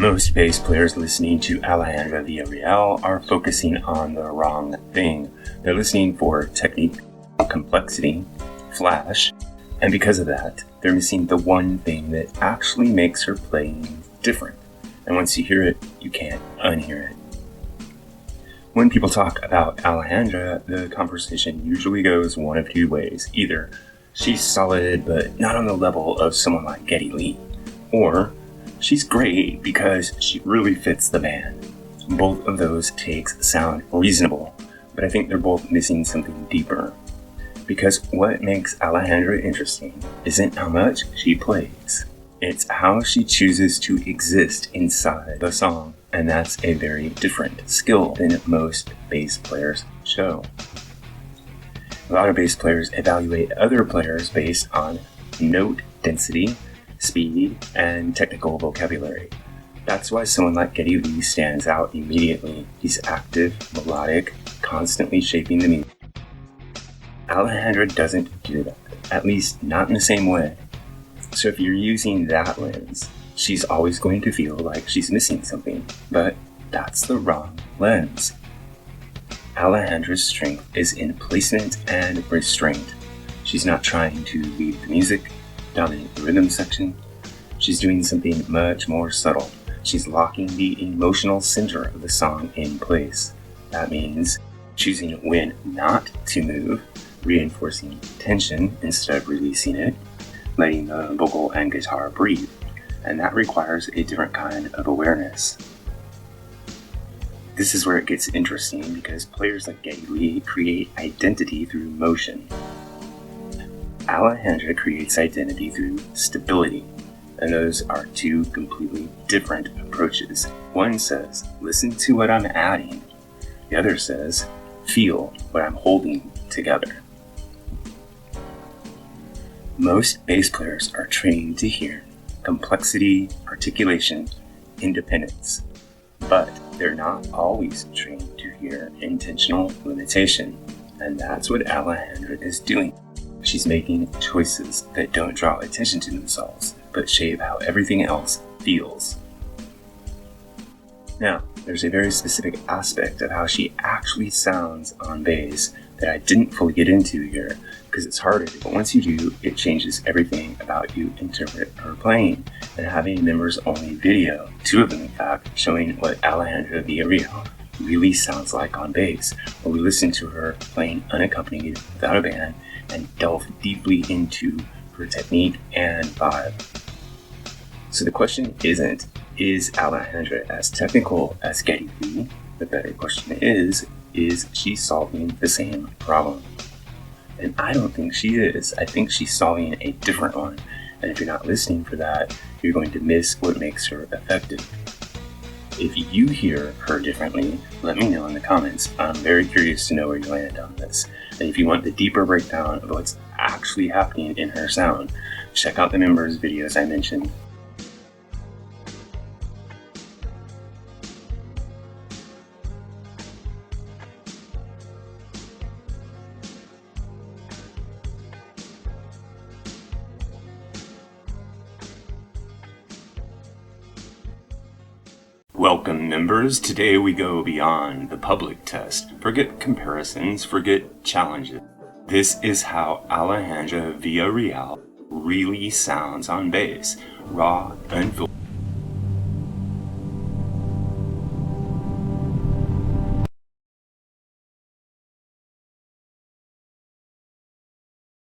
Most bass players listening to Alejandra Villarreal are focusing on the wrong thing. They're listening for technique, complexity, flash, and because of that, they're missing the one thing that actually makes her playing different. And once you hear it, you can't unhear it. When people talk about Alejandra, the conversation usually goes one of two ways. Either she's solid, but not on the level of someone like Geddy Lee, or she's great because she really fits the band. Both of those takes sound reasonable, but I think they're both missing something deeper. Because what makes Alejandra interesting isn't how much she plays. It's how she chooses to exist inside the song, and that's a very different skill than most bass players show. A lot of bass players evaluate other players based on note density, speed, and technical vocabulary. That's why someone like Geddy Lee stands out immediately. He's active, melodic, constantly shaping the music. Alejandra doesn't do that, at least not in the same way. So if you're using that lens, she's always going to feel like she's missing something, but that's the wrong lens. Alejandra's strength is in placement and restraint. She's not trying to lead the music, dominate the rhythm section. She's doing something much more subtle. She's locking the emotional center of the song in place. That means choosing when not to move, reinforcing tension instead of releasing it, letting the vocal and guitar breathe, and that requires a different kind of awareness. This is where it gets interesting because players like Geddy Lee create identity through motion. Alejandra creates identity through stability, and those are two completely different approaches. One says, listen to what I'm adding. The other says, feel what I'm holding together. Most bass players are trained to hear complexity, articulation, independence, but they're not always trained to hear intentional limitation, and that's what Alejandra is doing. She's making choices that don't draw attention to themselves, but shape how everything else feels. Now, there's a very specific aspect of how she actually sounds on bass that I didn't fully get into here because it's harder, but once you do, it changes everything about you interpret her playing. And having a members-only video, 2 of them in fact, showing what Alejandra Villarreal really sounds like on bass, where we listen to her playing unaccompanied without a band and delve deeply into her technique and vibe. So the question isn't, is Alejandra as technical as Geddy Lee? The better question is she solving the same problem? And I don't think she is. I think she's solving a different one. And if you're not listening for that, you're going to miss what makes her effective. If you hear her differently, let me know in the comments. I'm very curious to know where you land on this. And if you want the deeper breakdown of what's actually happening in her sound, check out the members' videos I mentioned. Welcome, members. Today we go beyond the public test. Forget comparisons, forget challenges. This is how Alejandra Villarreal really sounds on bass. Raw, unfiltered.